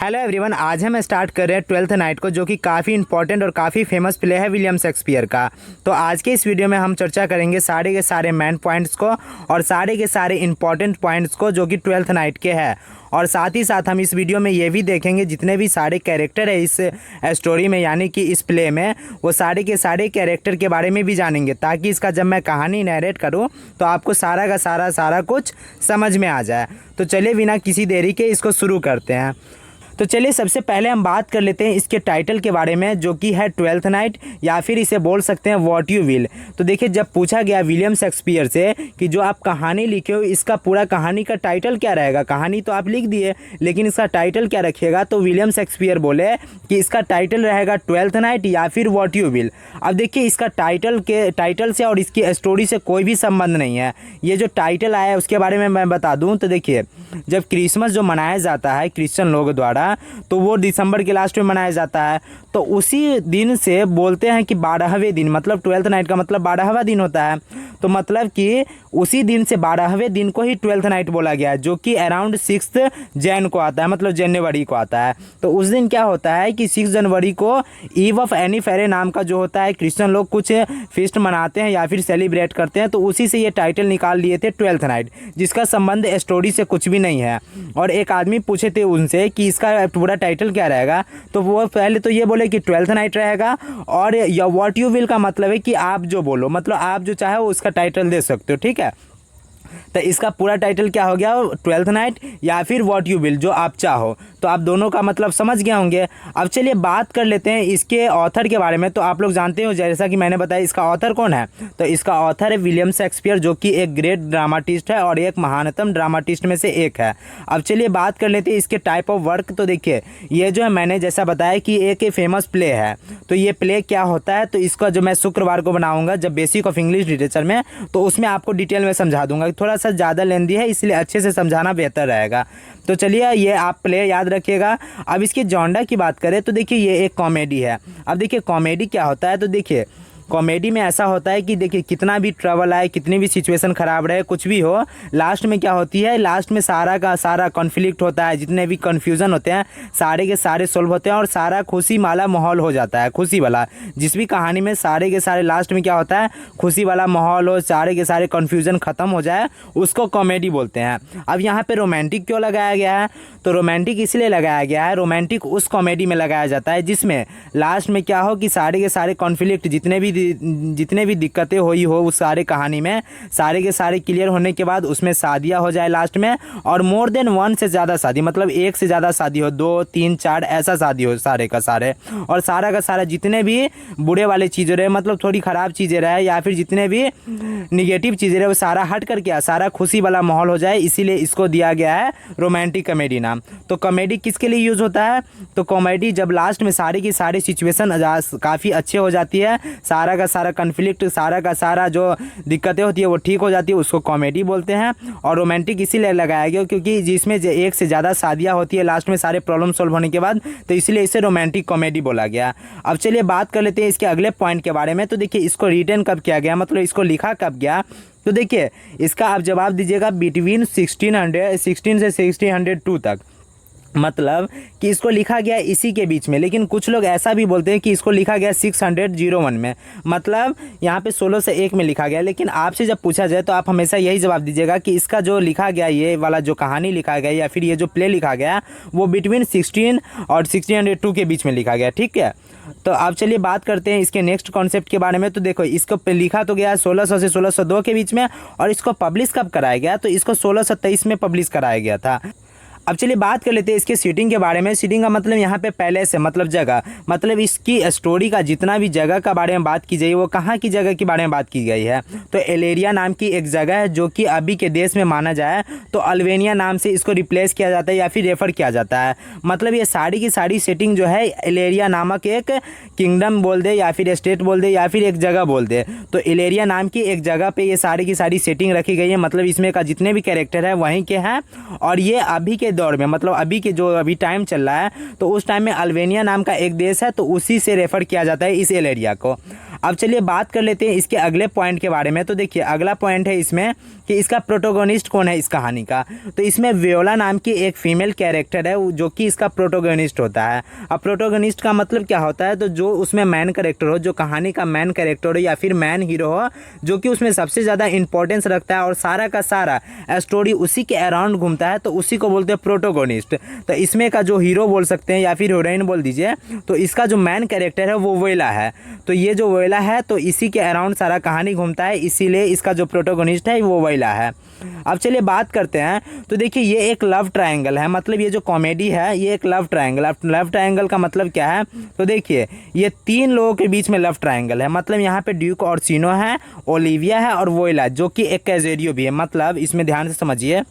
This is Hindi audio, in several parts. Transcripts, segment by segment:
हेलो एवरीवन, आज हम स्टार्ट कर रहे हैं ट्वेल्थ नाइट को, जो कि काफ़ी इंपॉर्टेंट और काफ़ी फेमस प्ले है विलियम शेक्सपियर का। तो आज के इस वीडियो में हम चर्चा करेंगे सारे के सारे मेन पॉइंट्स को और सारे के सारे इंपॉर्टेंट पॉइंट्स को जो कि ट्वेल्थ नाइट के हैं। और साथ ही साथ हम इस वीडियो में ये भी देखेंगे जितने भी सारे कैरेक्टर है इस स्टोरी में, यानी कि इस प्ले में, वो सारे के सारे कैरेक्टर के बारे में भी जानेंगे, ताकि इसका जब मैं कहानी नरेट करूँ तो आपको सारा का सारा कुछ समझ में आ जाए। तो चलिए बिना किसी देरी के इसको शुरू करते हैं। तो चलिए सबसे पहले हम बात कर लेते हैं इसके टाइटल के बारे में, जो कि है ट्वेल्थ नाइट, या फिर इसे बोल सकते हैं व्हाट यू विल। तो देखिए, जब पूछा गया विलियम शेक्सपियर से कि जो आप कहानी लिखे हो इसका पूरा कहानी का टाइटल क्या रहेगा, कहानी तो आप लिख दिए लेकिन इसका टाइटल क्या रखिएगा, तो विलियम शेक्सपियर बोले कि इसका टाइटल रहेगा ट्वेल्थ नाइट या फिर व्हाट यू विल। अब देखिए, इसका टाइटल से और इसकी स्टोरी से कोई भी संबंध नहीं है। ये जो टाइटल आया है उसके बारे में मैं बता दूं तो देखिए, जब क्रिसमस जो मनाया जाता है क्रिश्चियन लोगों द्वारा, तो वो दिसंबर के लास्ट में मनाया जाता है। तो उसी दिन से बोलते हैं कि 12वें दिन, मतलब ट्वेल्थ नाइट का मतलब 12वां दिन होता है। तो मतलब कि उसी दिन से 12वें दिन को ही ट्वेल्थ नाइट बोला गया है, जो कि अराउंड 6 जैन को आता है, मतलब जनवरी को आता है। तो उस दिन क्या होता है कि 6 जनवरी को ईव ऑफ एनी फेरे नाम का जो होता है, क्रिश्चियन लोग कुछ फेस्ट मनाते हैं या फिर सेलिब्रेट करते हैं, तो उसी से ये टाइटल निकाल लिए थे ट्वेल्थ नाइट, जिसका संबंध स्टोरी से कुछ भी नहीं है। और एक आदमी पूछे थे उनसे कि इसका पूरा टाइटल क्या रहेगा, तो वो पहले तो ये बोले कि ट्वेल्थ नाइट रहेगा, और या व्हाट यू विल का मतलब है कि आप जो बोलो, मतलब आप जो चाहे उसका टाइटल दे सकते हो, ठीक है। तो इसका पूरा टाइटल क्या हो गया, ट्वेल्थ नाइट या फिर व्हाट यू विल, जो आप चाहो। तो आप दोनों का मतलब समझ गए होंगे। अब चलिए बात कर लेते हैं इसके ऑथर के बारे में। तो आप लोग जानते हो, जैसा कि मैंने बताया, इसका ऑथर कौन है। तो इसका ऑथर है विलियम शेक्सपियर, जो कि एक ग्रेट ड्रामाटिस्ट है और एक महानतम ड्रामाटिस्ट में से एक है। अब चलिए बात कर लेते हैं इसके टाइप ऑफ वर्क। तो देखिए, ये जो है मैंने जैसा बताया कि एक फेमस प्ले है। तो ये प्ले क्या होता है, तो इसका जो मैं शुक्रवार को बनाऊंगा जब बेसिक ऑफ इंग्लिश लिटरेचर में, तो उसमें आपको डिटेल में समझा दूंगा। थोड़ा सा ज़्यादा लेंदी है, इसलिए अच्छे से समझाना बेहतर रहेगा। तो चलिए, ये आप प्ले याद रखिएगा। अब इसके जॉनरा की बात करें तो देखिए, ये एक कॉमेडी है। अब देखिए कॉमेडी क्या होता है, तो देखिए कॉमेडी में ऐसा होता है कि देखिए, कितना भी ट्रबल आए, कितनी भी सिचुएशन ख़राब रहे, कुछ भी हो, लास्ट में क्या होती है, लास्ट में सारा का सारा कॉन्फ्लिक्ट होता है, जितने भी कन्फ्यूज़न होते हैं सारे के सारे सोल्व होते हैं और सारा खुशी वाला माहौल हो जाता है, खुशी वाला। जिस भी कहानी में सारे के सारे लास्ट में क्या होता है, खुशी वाला माहौल हो, सारे के सारे कन्फ्यूज़न ख़त्म हो जाए, उसको कॉमेडी बोलते हैं। अब यहाँ पर रोमांटिक क्यों लगाया गया है, तो रोमांटिक इसलिए लगाया गया है, रोमांटिक उस कॉमेडी में लगाया जाता है जिसमें लास्ट में क्या हो कि सारे के सारे कॉन्फ्लिक्ट, जितने भी दिक्कतें हुई हो उस सारे कहानी में, सारे के सारे क्लियर होने के बाद उसमें शादियां हो जाए लास्ट में, और मोर देन वन से ज़्यादा शादी, मतलब एक से ज़्यादा शादी हो, 2 3 4 ऐसा शादी हो सारे का सारे, और सारा का सारा जितने भी बुरे वाले चीज़ें रहे, मतलब थोड़ी ख़राब चीज़ें रहे या फिर जितने भी निगेटिव चीज़ें रहे, वो सारा हट करके सारा खुशी वाला माहौल हो जाए, इसीलिए इसको दिया गया है रोमांटिक कॉमेडी नाम। तो कॉमेडी किसके लिए यूज़ होता है, तो कॉमेडी जब लास्ट में सारी की सारी सिचुएशन काफ़ी अच्छे हो जाती है, सारा का सारा कन्फ्लिक्ट, सारा का सारा जो दिक्कतें होती है वो ठीक हो जाती है, उसको कॉमेडी बोलते हैं। और रोमांटिक इसीलिए लगाया गया क्योंकि जिसमें एक से ज़्यादा शादियां होती है लास्ट में सारे प्रॉब्लम सॉल्व होने के बाद, तो इसलिए इसे रोमांटिक कॉमेडी बोला गया। अब चलिए बात कर लेते हैं इसके अगले पॉइंट के बारे में। तो देखिए, इसको रिटन कब किया गया, मतलब इसको लिखा कब गया, तो देखिए इसका आप जवाब दीजिएगा बिटवीन 1600 से 1602 तक, मतलब कि इसको लिखा गया इसी के बीच में। लेकिन कुछ लोग ऐसा भी बोलते हैं कि इसको लिखा गया 601 में, मतलब यहाँ पे 16 से 1 में लिखा गया। लेकिन आपसे जब पूछा जाए तो आप हमेशा यही जवाब दीजिएगा कि इसका जो लिखा गया, ये वाला जो कहानी लिखा गया या फिर ये जो प्ले लिखा गया, वो बिटवीन 16 और 1602 के बीच में लिखा गया, ठीक है। तो अब चलिए बात करते हैं इसके नेक्स्ट कॉन्सेप्ट के बारे में। तो देखो, इसको लिखा तो गया 1600 से 1602 के बीच में, और इसको पब्लिश कब कराया गया, तो इसको 1623 में पब्लिश कराया गया था। अब चलिए बात कर लेते हैं इसके सीटिंग के बारे में। सीटिंग का मतलब यहाँ पे पैलेस है, मतलब जगह, मतलब इसकी स्टोरी का जितना भी जगह का बारे में बात की जाए, वो कहाँ की जगह के बारे में बात की गई है, तो एलेरिया नाम की एक जगह है, जो कि अभी के देश में माना जाए तो अल्वेनिया नाम से इसको रिप्लेस किया जाता है या फिर रेफर किया जाता है। मतलब ये सारी की सारी सेटिंग जो है एलेरिया नामक एक किंगडम बोल दे या फिर स्टेट बोल दे या फिर एक जगह बोल दे, तो एलेरिया नाम की एक जगह पे ये सारी की सारी सेटिंग रखी गई है। मतलब इसमें का जितने भी कैरेक्टर है वहीं के हैं, और ये अभी के दौर में, मतलब अभी के जो अभी टाइम चल रहा है, तो उस टाइम में अल्वेनिया नाम का एक देश है, तो उसी से रेफर किया जाता है इस एरिया को। अब चलिए बात कर लेते हैं इसके अगले पॉइंट के बारे में। तो देखिए अगला पॉइंट है इसमें कि इसका प्रोटोगोनिस्ट कौन है इस कहानी का। तो इसमें वियोला नाम की एक फीमेल कैरेक्टर है जो कि इसका प्रोटोगोनिस्ट होता है। अब प्रोटोगोनिस्ट का मतलब क्या होता है, तो जो उसमें मैन कैरेक्टर हो, जो कहानी का मैन कैरेक्टर हो या फिर मैन हीरो हो, जो कि उसमें सबसे ज़्यादा इंपॉर्टेंस रखता है और सारा का सारा स्टोरी उसी के अराउंड घूमता है, तो उसी को बोलते हैं प्रोटोगोनिस्ट। तो इसमें का जो हीरो बोल सकते हैं या फिर हीरोइन बोल दीजिए, तो इसका जो मैन कैरेक्टर है वो वोयला है। तो ये जो वोयला है तो इसी के अराउंड सारा कहानी घूमता है, इसीलिए इसका जो प्रोटोगोनिस्ट है वो वोयला है। अब चलिए बात करते हैं। तो देखिए ये एक लव ट्रायंगल है, मतलब ये जो कॉमेडी है ये एक लव ट्रायंगल। अब लव ट्रायंगल का मतलब क्या है, तो देखिए ये 3 लोगों के बीच में लव ट्रायंगल है। मतलब यहाँ पे ड्यूक ऑर्सिनो है, ओलिविया है और वोयला, जो कि एक कैजेरियो भी है। मतलब इसमें ध्यान से समझिए,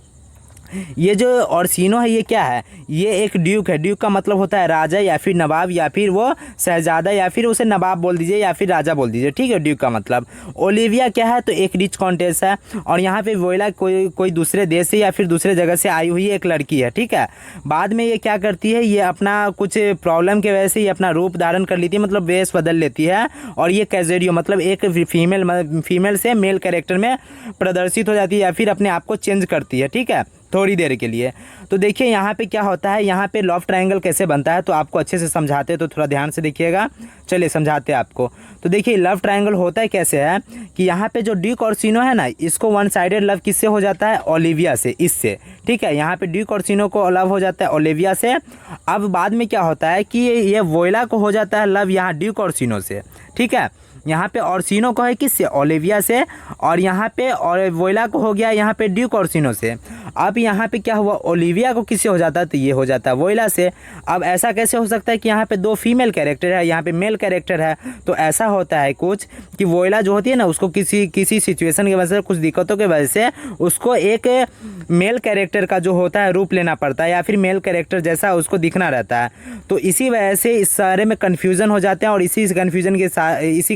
ये जो ऑर्सिनो है ये क्या है, ये एक ड्यूक है। ड्यूक का मतलब होता है राजा या फिर नवाब या फिर वो शहजादा, या फिर उसे नवाब बोल दीजिए या फिर राजा बोल दीजिए, ठीक है, ड्यूक का मतलब। ओलिविया क्या है, तो एक रिच कॉन्टेस है। और यहाँ पे वोयला कोई दूसरे देश से या फिर दूसरे जगह से आई हुई एक लड़की है, ठीक है। बाद में ये क्या करती है, ये अपना कुछ प्रॉब्लम की वजह से ये अपना रूप धारण कर लेती है, मतलब वेश बदल लेती है, और ये कैजेरियो मतलब एक फीमेल से मेल कैरेक्टर में प्रदर्शित हो जाती है या फिर अपने आप को चेंज करती है, ठीक है, थोड़ी देर के लिए। तो देखिए यहाँ पे क्या होता है, यहाँ पे लव ट्रायंगल कैसे बनता है, तो आपको अच्छे से समझाते हैं, तो थोड़ा ध्यान से देखिएगा। चलिए समझाते हैं आपको। तो देखिए लव ट्रायंगल होता है कैसे है कि यहाँ पे जो ड्यूक ऑर्सिनो है ना, इसको वन साइडेड लव किससे हो जाता है, ओलिविया से, इससे, ठीक है। यहाँ पे ड्यूक ऑर्सिनो को लव हो जाता है ओलिविया से। अब बाद में क्या होता है कि ये वोयला को हो जाता है लव यहाँ ड्यूक ऑर्सिनो से, ठीक है। यहाँ पे ऑर्सिनो को है किससे, ओलिविया से, और यहाँ पे और वोयला को हो गया यहाँ पे ड्यूक ऑर्सिनो से। अब यहाँ पे क्या हुआ, ओलिविया को किससे हो जाता है, तो ये हो जाता है वोयला से। अब ऐसा कैसे हो सकता है कि यहाँ पे 2 फीमेल कैरेक्टर है, यहाँ पे मेल कैरेक्टर है। तो ऐसा होता है कुछ कि वोयला जो होती है ना, उसको किसी सिचुएशन की वजह से, कुछ दिक्कतों की वजह से उसको एक मेल कैरेक्टर का जो होता है रूप लेना पड़ता है, या फिर मेल कैरेक्टर जैसा उसको दिखना रहता है। तो इसी वजह से इस सारे में कन्फ्यूज़न हो जाते हैं, और इसी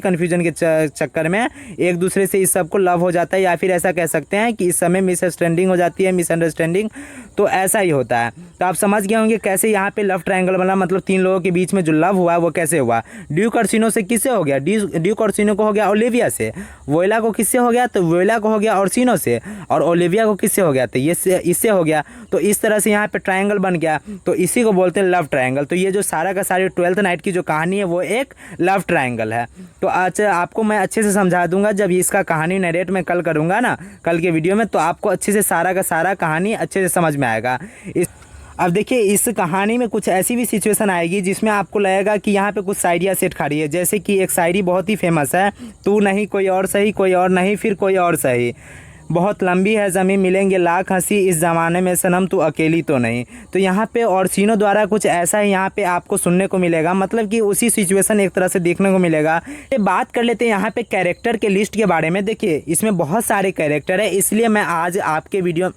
कन्फ्यूजन के चक्कर में एक दूसरे से इस सबको लव हो जाता है, या फिर ऐसा कह सकते हैं कि इस समय मिसअंडरस्टैंडिंग हो जाती है, मिसअंडरस्टैंडिंग। तो ऐसा ही होता है। तो आप समझ गए होंगे कैसे यहाँ पे लव ट्रायंगल बना, मतलब 3 लोगों के बीच में जो लव हुआ वो कैसे हुआ। ड्यूक ऑर्सिनो से किससे हो गया, ड्यूक ऑर्सिनो को हो गया ओलिविया से। वोयला को किससे हो गया, तो वोयला को हो गया ऑर्सिनो से। और ओलिविया को किससे हो गया, तो ये इससे हो गया। तो इस तरह से यहाँ पे ट्रायंगल बन गया, तो इसी को बोलते हैं लव ट्रायंगल। तो ये जो सारा का सारी 12th नाइट की जो कहानी है वो एक लव ट्रायंगल है। तो अच्छा आपको मैं अच्छे से समझा दूंगा जब इसका कहानी नरेट मैं कल करूंगा ना, कल के वीडियो में, तो आपको अच्छे से सारा का सारा कहानी अच्छे से समझ में आएगा। अब देखिए इस कहानी में कुछ ऐसी भी सिचुएशन आएगी जिसमें आपको लगेगा कि यहाँ पे कुछ शायरियाँ सेट खड़ी है। जैसे कि एक शायरी बहुत ही फेमस है, तू नहीं कोई और सही, कोई और नहीं फिर कोई और सही, बहुत लंबी है ज़मीन मिलेंगे लाख हंसी, इस ज़माने में सनम तू अकेली तो नहीं। तो यहाँ पे ऑर्सिनो द्वारा कुछ ऐसा ही यहाँ पे आपको सुनने को मिलेगा, मतलब कि उसी सिचुएशन एक तरह से देखने को मिलेगा। ये बात कर लेते हैं यहाँ पे कैरेक्टर के लिस्ट के बारे में। देखिए इसमें बहुत सारे कैरेक्टर है, इसलिए मैं आज आपके वीडियो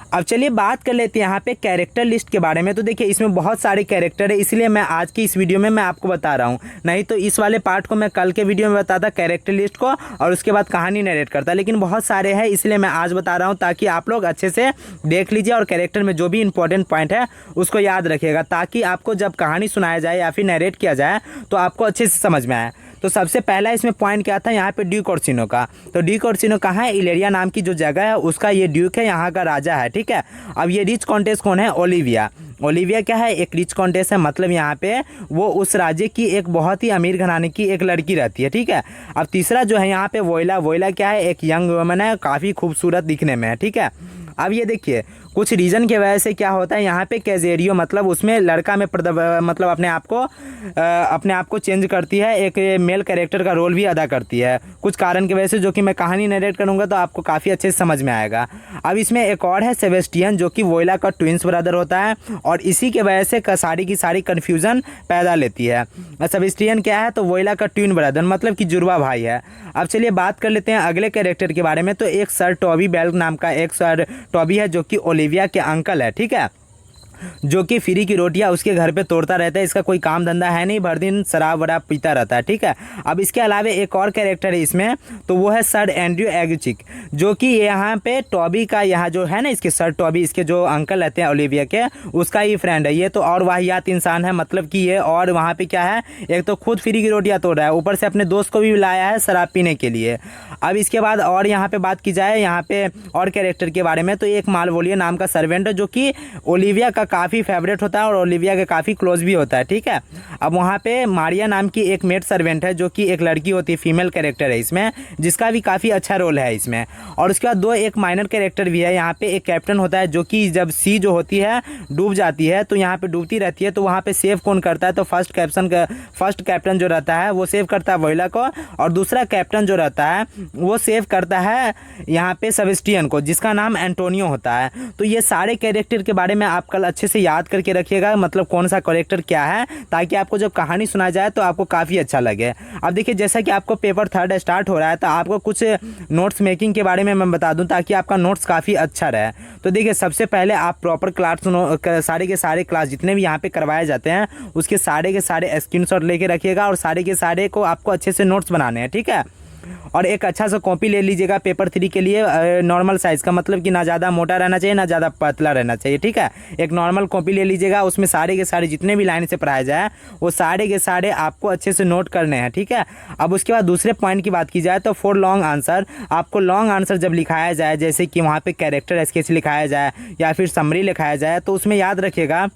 अब चलिए बात कर लेते हैं यहाँ पे कैरेक्टर लिस्ट के बारे में। तो देखिए इसमें बहुत सारे कैरेक्टर है, इसलिए मैं आज की इस वीडियो में मैं आपको बता रहा हूँ, नहीं तो इस वाले पार्ट को मैं कल के वीडियो में बताता कैरेक्टर लिस्ट को, और उसके बाद कहानी नरेट करता। लेकिन बहुत सारे हैं इसलिए मैं आज बता रहा हूँ, ताकि आप लोग अच्छे से देख लीजिए और कैरेक्टर में जो भी इंपॉर्टेंट पॉइंट है उसको याद रखिएगा, ताकि आपको जब कहानी सुनाया जाए या फिर नरेट किया जाए तो आपको अच्छे से समझ में आए। तो सबसे पहला इसमें पॉइंट क्या था यहाँ पे ड्यूक ऑर्सिनो का। तो ड्यूक ऑर्सिनो कहाँ है, इलेरिया नाम की जो जगह है उसका ये ड्यूक है, यहाँ का राजा है, ठीक है। अब ये रिच कॉन्टेस कौन है, ओलिविया। ओलिविया क्या है, एक रिच कॉन्टेस है, मतलब यहाँ पे वो उस राज्य की एक बहुत ही अमीर घराने की एक लड़की रहती है, ठीक है। अब तीसरा जो है यहाँ पे वोयला। वोयला क्या है, एक यंग वुमन है, काफ़ी खूबसूरत दिखने में है, ठीक है। अब ये देखिए कुछ रीज़न की वजह से क्या होता है यहाँ पे कैजेरियो, मतलब उसमें लड़का में मतलब अपने आप को चेंज करती है, एक मेल कैरेक्टर का रोल भी अदा करती है कुछ कारण की वजह से, जो कि मैं कहानी नरेट करूँगा तो आपको काफ़ी अच्छे से समझ में आएगा। अब इसमें एक और है सेबेस्टियन, जो कि वोयला का ट्विंस ब्रदर होता है, और इसी के वजह से सारी की सारी कन्फ्यूज़न पैदा लेती है। सेबेस्टियन क्या है, तो वोयला का ट्विन ब्रदर, मतलब कि जुड़वा भाई है। अब चलिए बात कर लेते हैं अगले कैरेक्टर के बारे में। तो एक सर टॉबी बेल नाम का एक सर टॉबी है, जो कि ओलिविया के अंकल है, ठीक है। जो कि फ्री की रोटियां उसके घर पे तोड़ता रहता है। इसका कोई काम धंधा है नहीं, भर दिन शराब वराब पीता रहता है, ठीक है। अब इसके अलावा एक और कैरेक्टर है इसमें, तो वो है सर एंड्रयू एग्चिक, जो कि यहाँ पे टॉबी का, यहाँ जो है ना इसके सर टॉबी, इसके जो अंकल रहते हैं ओलिविया के, उसका ही फ्रेंड है ये। तो और वाहियात इंसान है, मतलब कि ये, और वहाँ पे क्या है, एक तो खुद फ्री की रोटियां तोड़ रहा है, ऊपर से अपने दोस्त को भी लाया है शराब पीने के लिए। अब इसके बाद और यहाँ पे बात की जाए यहाँ पे और कैरेक्टर के बारे में, तो एक मालवोलिया नाम का सर्वेंट है, जो कि ओलिविया का काफ़ी फेवरेट होता है और ओलिविया के काफ़ी क्लोज भी होता है, ठीक है। अब वहाँ पे मारिया नाम की एक मेड सर्वेंट है, जो कि एक लड़की होती है, फीमेल कैरेक्टर है इसमें, जिसका भी काफ़ी अच्छा रोल है इसमें। और उसके बाद दो एक माइनर कैरेक्टर भी है यहाँ पे। एक कैप्टन होता है, जो कि जब सी जो होती है डूब जाती है, तो यहाँ पे डूबती रहती है, तो वहाँ पे सेव कौन करता है, तो फर्स्ट कैप्टन जो रहता है वो सेव करता है वोइला को, और दूसरा कैप्टन जो रहता है वो सेव करता है यहाँ पे सेबेस्टियन को, जिसका नाम एंटोनियो होता है। तो ये सारे कैरेक्टर के बारे में आप कल अच्छे से याद करके रखिएगा, मतलब कौन सा कैरेक्टर क्या है, ताकि आपको जब कहानी सुना जाए तो आपको काफ़ी अच्छा लगे। अब देखिए, जैसा कि आपको पेपर 3 स्टार्ट हो रहा है, तो आपको कुछ नोट्स मेकिंग के बारे में मैं बता दूं, ताकि आपका नोट्स काफ़ी अच्छा रहे। तो देखिए, सबसे पहले आप प्रॉपर क्लास सारे के सारे क्लास जितने भी यहाँ पे करवाए जाते हैं, उसके सारे के सारे स्क्रीनशॉट लेके रखिएगा, और सारे के सारे को आपको अच्छे से नोट्स बनाने हैं, ठीक है। और एक अच्छा सा कॉपी ले लीजिएगा पेपर 3 के लिए, नॉर्मल साइज़ का, मतलब कि ना ज़्यादा मोटा रहना चाहिए ना ज़्यादा पतला रहना चाहिए, ठीक है। एक नॉर्मल कॉपी ले लीजिएगा, उसमें सारे के सारे जितने भी लाइन से पढ़ाया जाए वो सारे के सारे आपको अच्छे से नोट करने हैं, ठीक है। अब उसके बाद दूसरे पॉइंट की बात की जाए, तो फॉर लॉन्ग आंसर, आपको लॉन्ग आंसर जब लिखाया जाए, जैसे कि वहाँ पर कैरेक्टर स्केच लिखाया जाए या फिर समरी लिखाया जाए, तो उसमें याद रखिएगा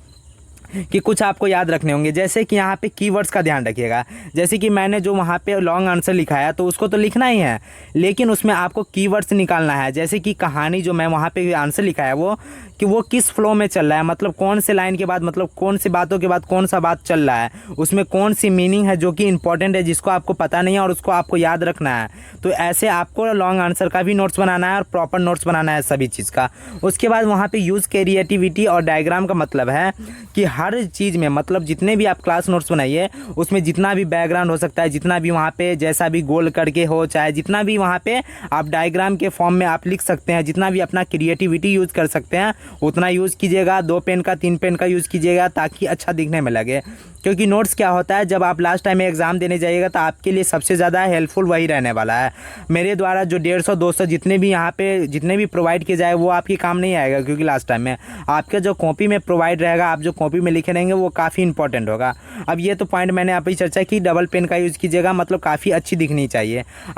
कि कुछ आपको याद रखने होंगे। जैसे कि यहाँ पे कीवर्ड्स का ध्यान रखिएगा। जैसे कि मैंने जो वहाँ पे लॉन्ग आंसर लिखा है, तो उसको तो लिखना ही है, लेकिन उसमें आपको कीवर्ड्स निकालना है। जैसे कि कहानी जो मैं वहाँ पे आंसर लिखा है वो, कि वो किस फ्लो में चल रहा है, मतलब कौन से लाइन के बाद, मतलब कौन सी बातों के बाद कौन सा बात चल रहा है, उसमें कौन सी मीनिंग है जो कि इंपॉर्टेंट है, जिसको आपको पता नहीं है और उसको आपको याद रखना है। तो ऐसे आपको लॉन्ग आंसर का भी नोट्स बनाना है और प्रॉपर नोट्स बनाना है सभी चीज़ का। उसके बाद वहाँ पे यूज़ क्रिएटिविटी और डायग्राम का मतलब है कि हर चीज़ में, मतलब जितने भी आप क्लास नोट्स बनाइए, उसमें जितना भी बैकग्राउंड हो सकता है, जितना भी वहाँ पे जैसा भी गोल करके हो, चाहे जितना भी वहाँ पे आप डायग्राम के फॉर्म में आप लिख सकते हैं, जितना भी अपना क्रिएटिविटी यूज़ कर सकते हैं उतना यूज़ कीजिएगा। 2 पेन का 3 पेन का यूज़ कीजिएगा, ताकि अच्छा दिखने में लगे। क्योंकि नोट्स क्या होता है, जब आप लास्ट टाइम में एग्ज़ाम देने जाइएगा तो आपके लिए सबसे ज़्यादा हेल्पफुल वही रहने वाला है। मेरे द्वारा जो 150-200 जितने भी यहाँ पे जितने भी प्रोवाइड किए जाए, वो आपके काम नहीं आएगा, क्योंकि लास्ट टाइम में आपके जो कॉपी में प्रोवाइड रहेगा, आप जो कॉपी में लिखे रहेंगे, वो काफ़ी इंपॉर्टेंट होगा। अब ये तो पॉइंट मैंने आप ही चर्चा की, डबल पेन का यूज़ कीजिएगा, मतलब काफ़ी अच्छी दिखनी चाहिए। अब